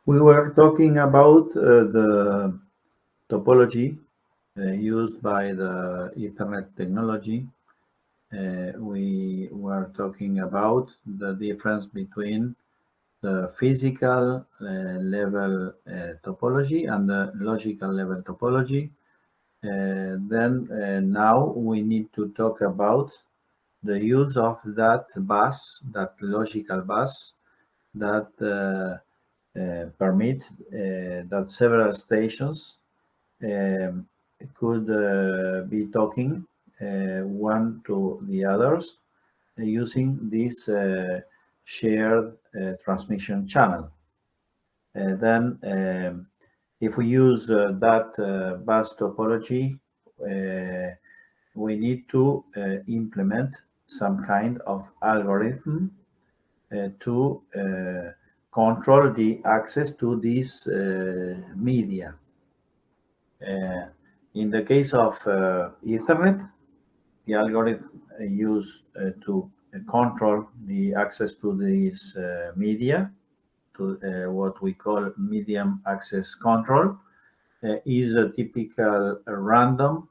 We were talking about the topology used by the Ethernet technology. We were talking about the difference between the physical level topology and the logical level topology. Now we need to talk about the use of that bus, that logical bus, that permit that several stations could be talking one to the others using this shared transmission channel. If we use that bus topology, we need to implement some kind of algorithm to control the access to this media. In the case of Ethernet, the algorithm used to control the access to this media, to what we call medium access control, is a typical random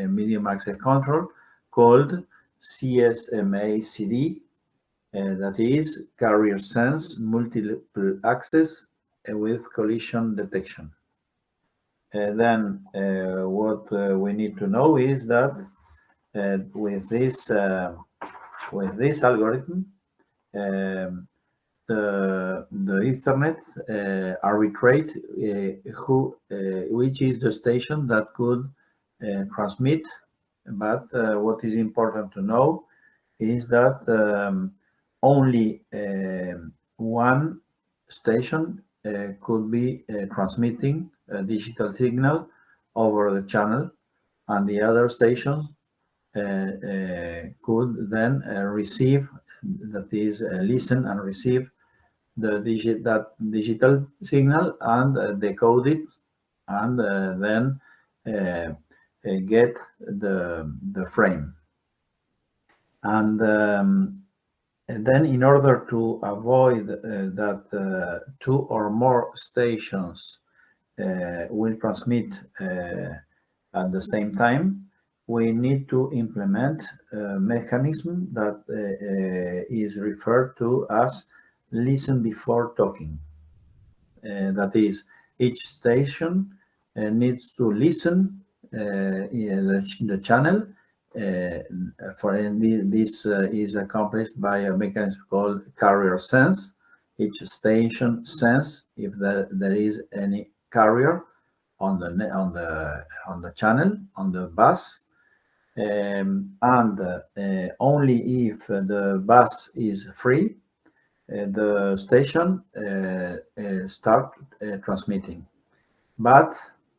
medium access control called CSMACD, that is carrier sense multiple access with collision detection. What we need to know is that with this algorithm, the Ethernet arbitrate which is the station that could transmit. But what is important to know is that only one station could be transmitting a digital signal over the channel, and the other stations could then receive, that is, listen and receive that digital signal and decode it, and then get the frame. And then, in order to avoid that two or more stations will transmit at the same time, we need to implement a mechanism that is referred to as listen before talking. That is, each station needs to listen in the channel. This is accomplished by a mechanism called carrier sense. Each station sense if there is any carrier on the channel, on the bus, and only if the bus is free, the station start transmitting. But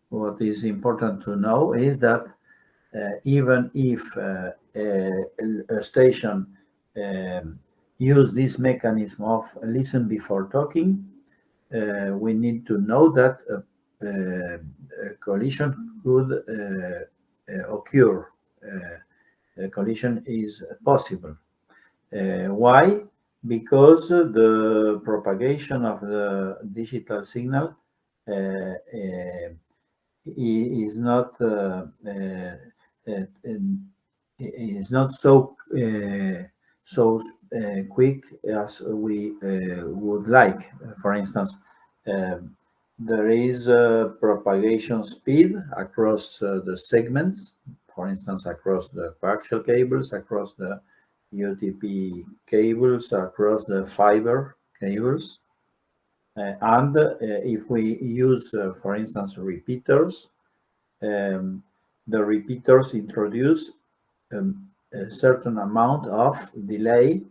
what is important to know is that even if a station use this mechanism of listen before talking, we need to know that a collision could occur. A collision is possible. Why? Because the propagation of the digital signal is not so quick as we would like. For instance, there is a propagation speed across the segments, for instance, across the coaxial cables, across the UTP cables, across the fiber cables. And if we use, for instance, repeaters, the repeaters introduce a certain amount of delay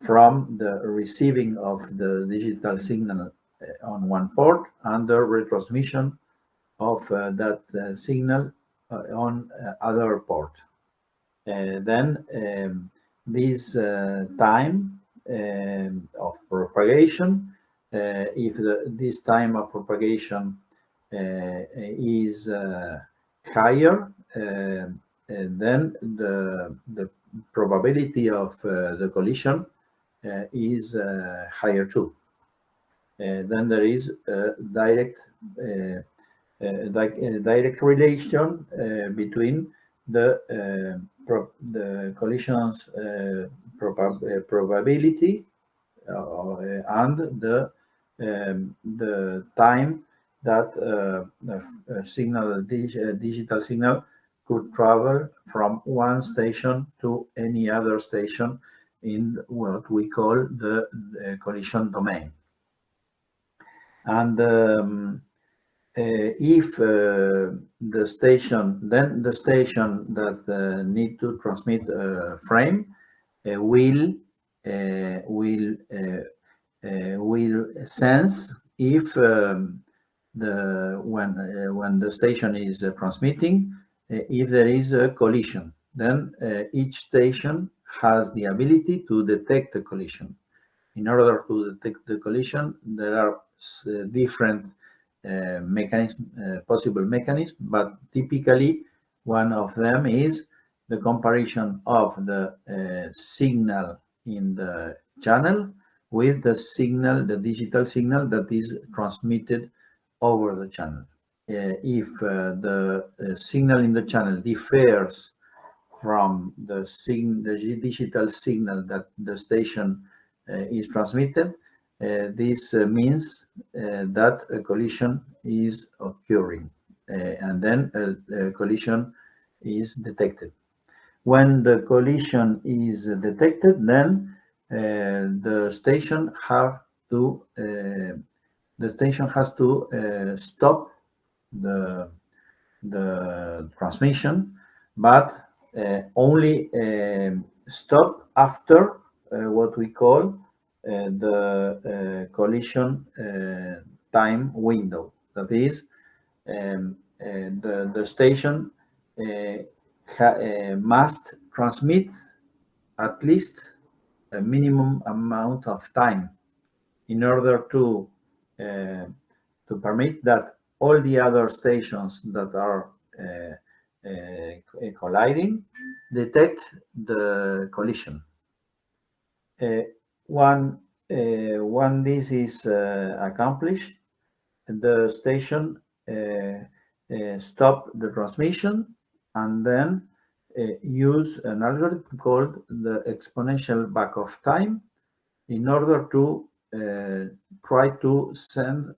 from the receiving of the digital signal on one port and the retransmission of that signal on other port. Then this time of propagation, if this time of propagation is higher, then the probability of the collision is higher too. Then there is direct relation between the collisions probability and the time that a digital signal could travel from one station to any other station in what we call the collision domain. And if the station that need to transmit a frame will sense if when the station is transmitting, if there is a collision, then each station has the ability to detect the collision. In order to detect the collision, there are different possible mechanisms, but typically one of them is the comparison of the signal in the channel with the digital signal that is transmitted over the channel. If the signal in the channel differs from the digital signal that the station is transmitted, this means that a collision is occurring, and then a collision is detected. When the collision is detected, then the station has to stop the transmission, but only stop after what we call the collision time window. That is, the station must transmit at least a minimum amount of time in order to permit that all the other stations that are colliding detect the collision. When this is accomplished, the station stop the transmission and then use an algorithm called the exponential backoff time in order to try to send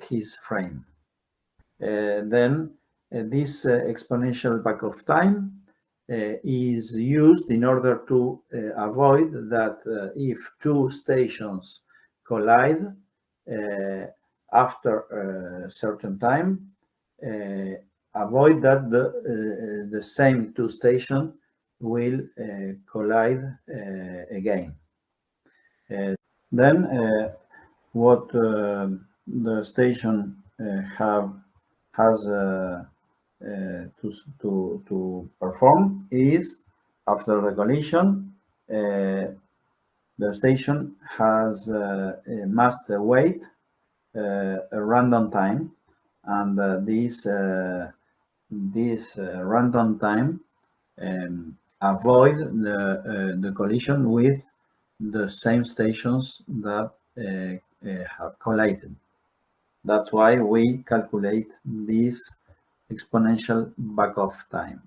his frame. Then this exponential backoff time is used in order to avoid that if two stations collide after a certain time, avoid that the same two stations will collide again. Then what the station has to perform is, after the collision, the station must wait a random time, and this random time avoid the collision with the same stations that have collided. That's why we calculate this exponential backoff time.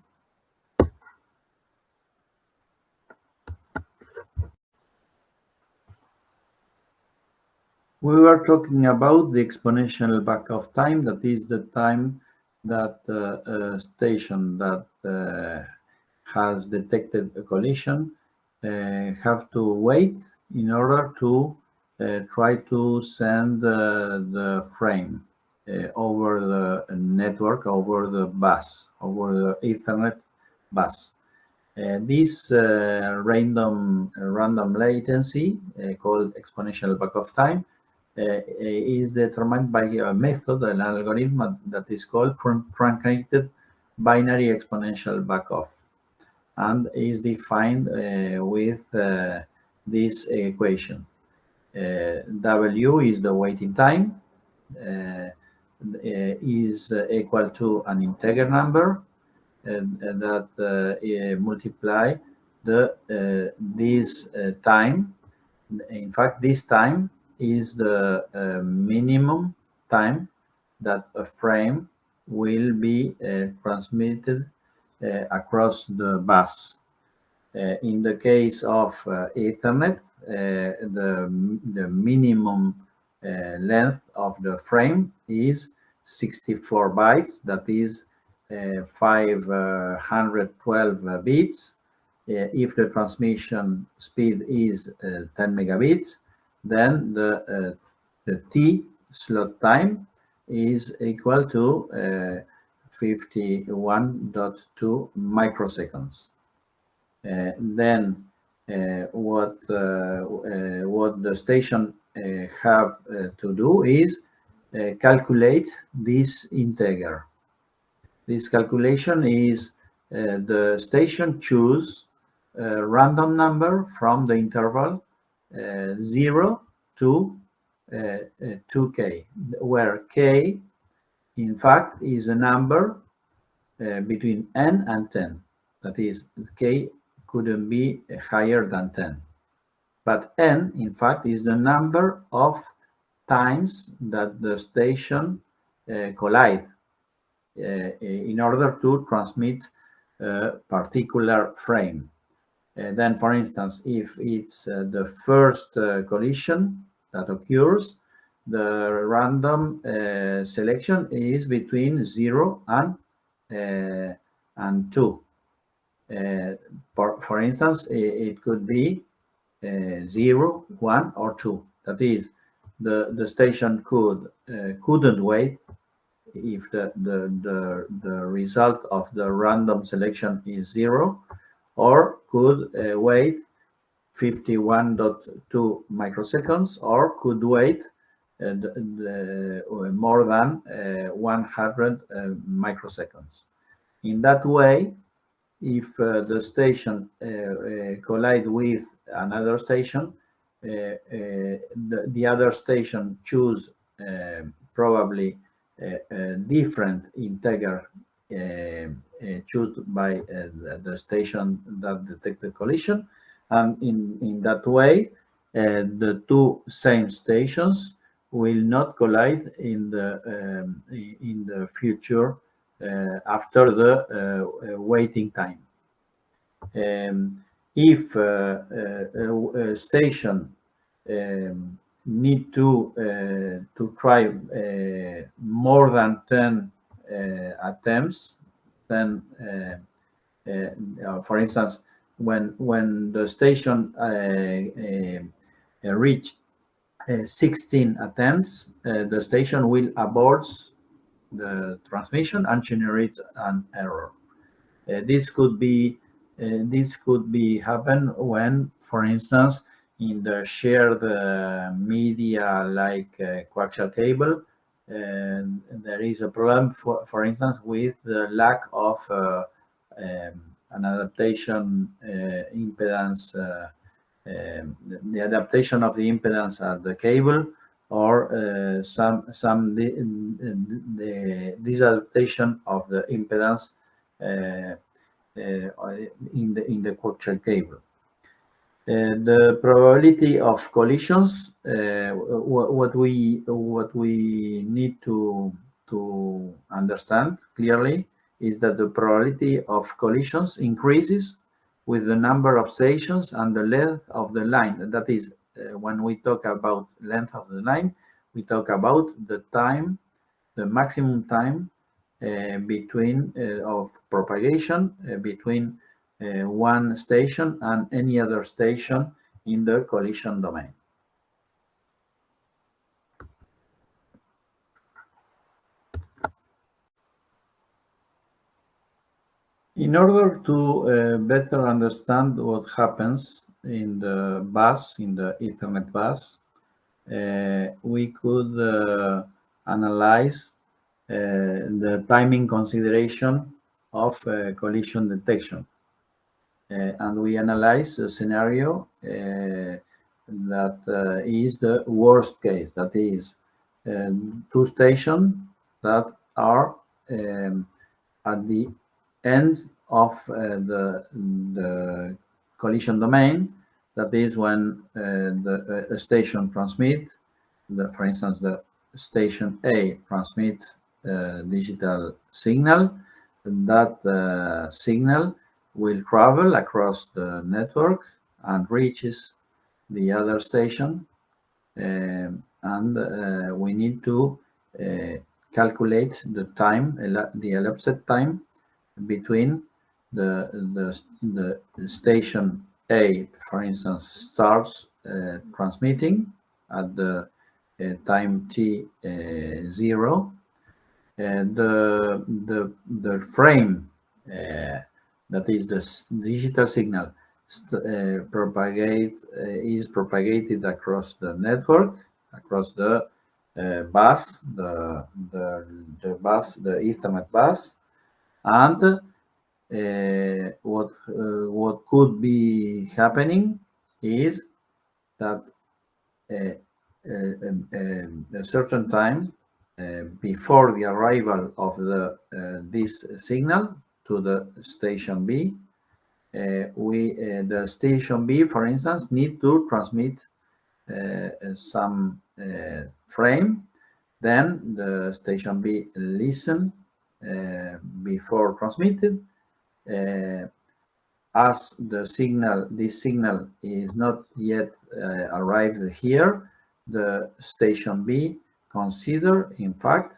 We were talking about the exponential backoff time, that is the time that a station that has detected a collision have to wait in order to try to send the frame over the network, over the bus, over the Ethernet bus. This random latency called exponential backoff time is determined by a method, an algorithm that is called truncated binary exponential backoff, and is defined with this equation. W is the waiting time, is equal to an integer number that multiply this time. In fact, this time is the minimum time that a frame will be transmitted across the bus. In the case of Ethernet, the minimum length of the frame is 64 bytes, that is 512 bits. If the transmission speed is 10 megabits, then the T slot time is equal to 51.2 microseconds. Then what the station have to do is calculate this integer. This calculation is the station choose a random number from the interval 0 to 2k, where k in fact is a number between n and 10. That is, k couldn't be higher than 10. But n, in fact, is the number of times that the station collide in order to transmit a particular frame. Then, for instance, if it's the first collision that occurs, the random selection is between 0 and 2. For instance, it could be 0, 1, or 2. That is, the station couldn't wait if the result of the random selection is 0, or could wait 51.2 microseconds, or could wait more than 100 microseconds. In that way, if the station collide with another station, the other station choose probably a different integer chosen by the station that detect the collision, and in that way, the two same stations will not collide in the future after the waiting time. If a station need to try more than 10 attempts, then for instance, when the station reach 16 attempts, the station will abort the transmission and generate an error. This could be happen when, for instance, in the shared media like coaxial cable, there is a problem, for instance, with the lack of an adaptation impedance, the adaptation of the impedance at the cable, or some disadaptation of the impedance in the coaxial cable. The probability of collisions, what we need to understand clearly is that the probability of collisions increases with the number of stations and the length of the line. That is, when we talk about length of the line, we talk about the time, the maximum time between of propagation between one station and any other station in the collision domain. In order to better understand what happens in the bus, in the Ethernet bus, we could analyze the timing consideration of collision detection. And we analyze a scenario that is the worst case. That is, two stations that are at the end of the collision domain. That is when the station transmit, for instance, the station A transmit digital signal. That signal will travel across the network and reaches the other station, and we need to calculate the time, the elapsed time between the station A, for instance, starts transmitting at the time t0, and the frame that is the digital signal is propagated across the network, across the bus, the bus, the Ethernet bus, and what could be happening is that a certain time before the arrival of this signal to the station B, the station B, for instance, need to transmit some frame. Then the station B listen before transmitted. As this signal is not yet arrived here, the station B consider, in fact,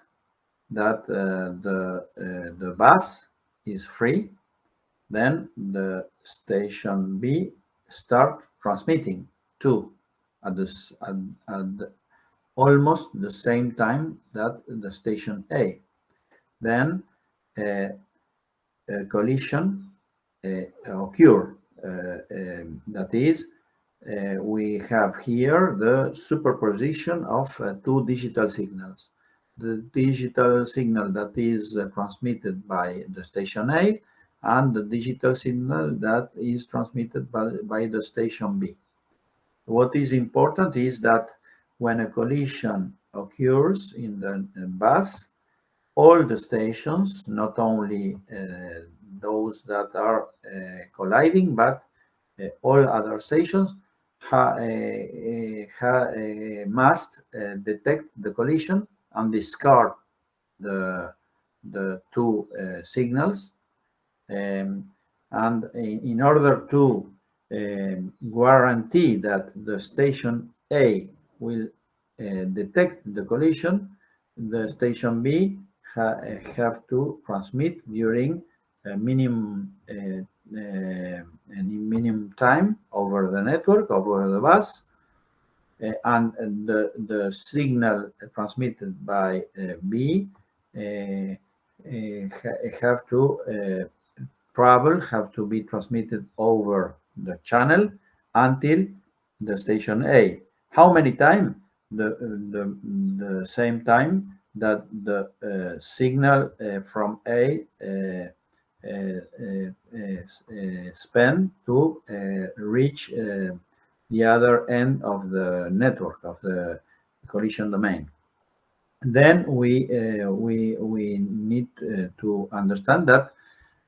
that the bus is free. Then the station B start transmitting too at almost the same time that the station A. Then a collision occur. That is, we have here the superposition of two digital signals. The digital signal that is transmitted by the station A and the digital signal that is transmitted by the station B. What is important is that when a collision occurs in the bus, all the stations, not only those that are colliding, but all other stations must detect the collision and discard the two signals. And in order to guarantee that the station A will detect the collision, the station B have to transmit during a minimum time over the network, over the bus, and the signal transmitted by B have to have to be transmitted over the channel until the station A. How many times? The same time that the signal from A spend to reach the other end of the network, of the collision domain. Then we need to understand that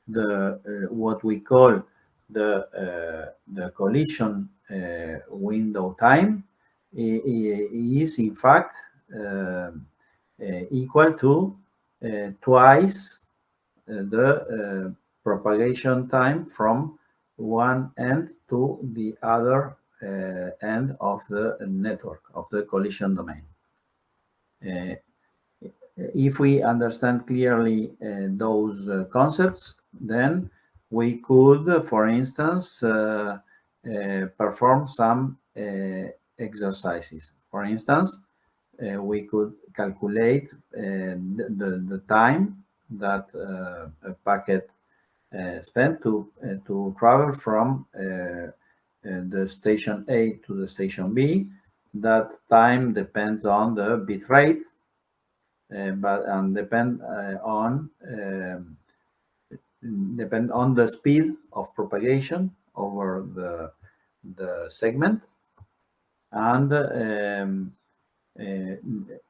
the what we call the collision window time is in fact equal to twice the propagation time from one end to the other end of the network, of the collision domain. If we understand clearly those concepts, then we could, for instance, perform some exercises. For instance, we could calculate the time that a packet spent to travel from the station A to the station B. That time depends on the bit rate, but depend on the speed of propagation over the segment, and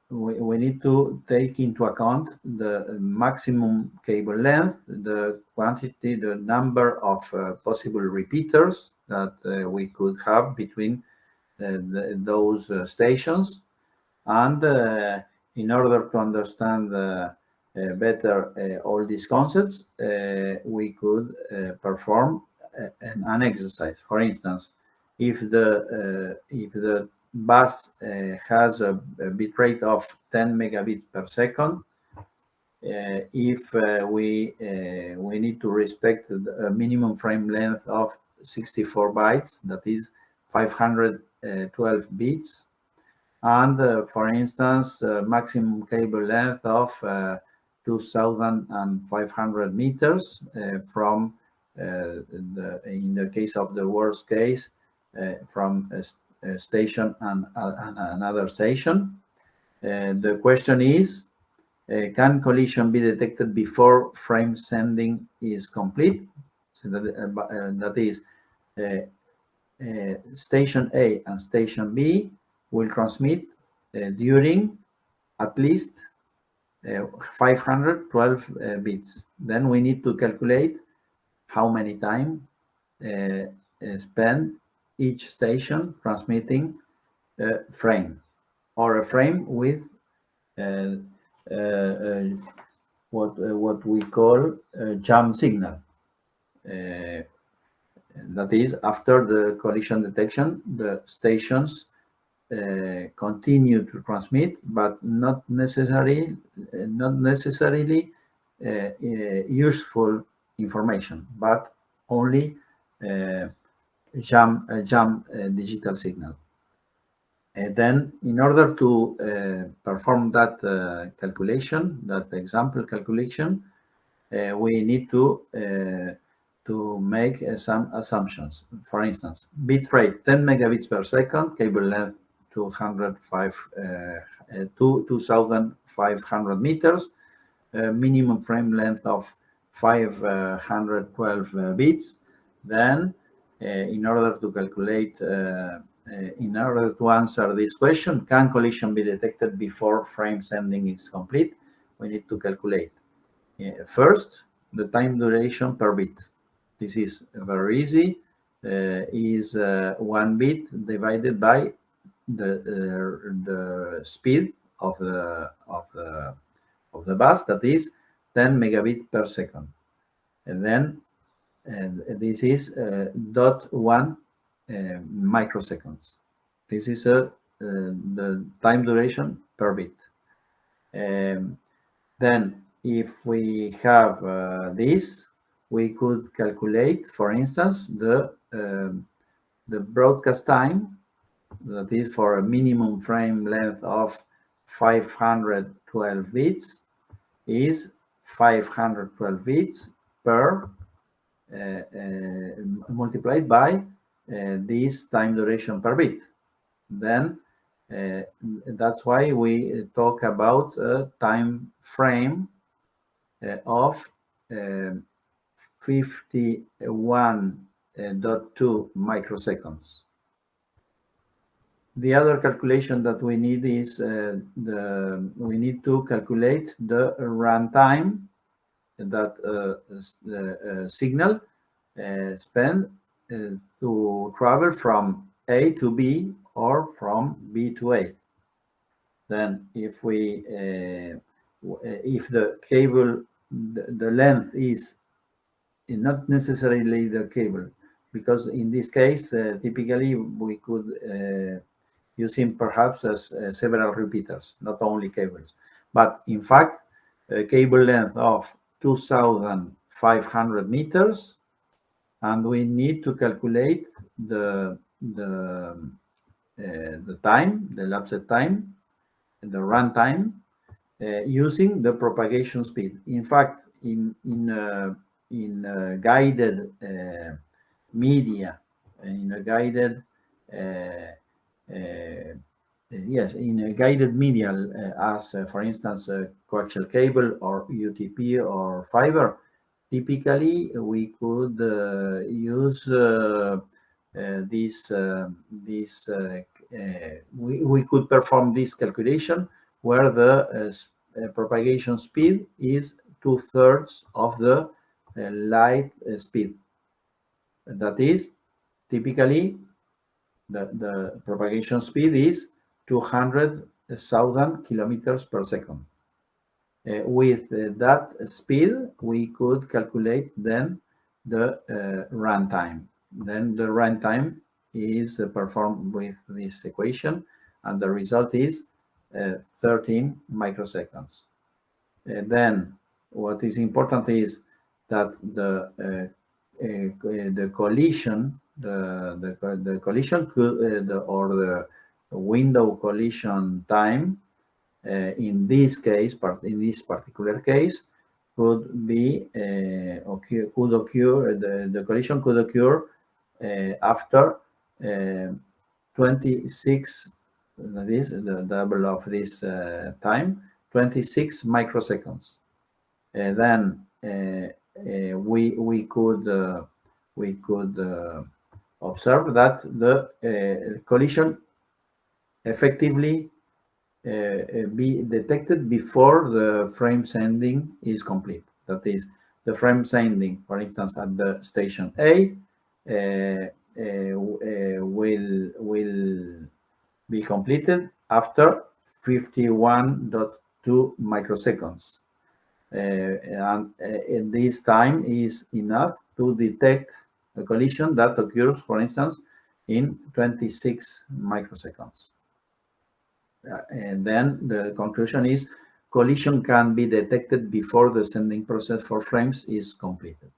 we need to take into account the maximum cable length, the quantity, the number of possible repeaters that we could have between those stations. And in order to understand better all these concepts, we could perform an exercise. For instance, if the bus has a bit rate of 10 megabits per second, if we need to respect a minimum frame length of 64 bytes, that is 512 bits, and for instance, maximum cable length of 2,500 meters from in the case of the worst case, from a station and another station. The question is, can collision be detected before frame sending is complete? So that is, station A and station B will transmit during at least 512 bits. Then we need to calculate how many time spent each station transmitting a frame, or a frame with what we call a jump signal. That is, after the collision detection, the stations continue to transmit, but not necessarily useful information, but only jump digital signal. Then, in order to perform that calculation, that example calculation, we need to make some assumptions. For instance, bit rate 10 megabits per second, cable length 2,500 meters, minimum frame length of 512 bits. Then, in order to calculate, in order to answer this question, can collision be detected before frame sending is complete? We need to calculate first the time duration per bit. This is very easy. Is 1 bit divided by the speed of the bus, that is 10 megabits per second, and then this is 0.1 microseconds. This is the time duration per bit. Then, if we have this, we could calculate, for instance, the broadcast time, that is for a minimum frame length of 512 bits, is 512 bits per multiplied by this time duration per bit. Then that's why we talk about a time frame of 51.2 microseconds. The other calculation that we need is we need to calculate the runtime that the signal spend to travel from A to B or from B to A. Then, if we if the cable, the length is not necessarily the cable, because in this case typically we could using perhaps as several repeaters, not only cables, but in fact a cable length of 2,500 meters, and we need to calculate the time, the elapsed time, the runtime, using the propagation speed. In fact, in guided media, in a guided yes, in a guided media, as for instance coaxial cable or UTP or fiber, typically we could use we could perform this calculation where the propagation speed is 2/3 of the light speed. That is typically the propagation speed is 200,000 kilometers per second. With that speed, we could calculate then the runtime. Then the runtime is performed with this equation, and the result is 13 microseconds. Then what is important is that the collision, the collision could, or the window collision time, in this case, in this particular case, could be could occur. The collision could occur after 26. That is the double of this time, 26 microseconds. Then we could observe that the collision effectively be detected before the frame sending is complete. That is, the frame sending, for instance, at the station A will be completed after 51.2 microseconds. And this time is enough to detect a collision that occurs, for instance, in 26 microseconds. And then the conclusion is collision can be detected before the sending process for frames is completed.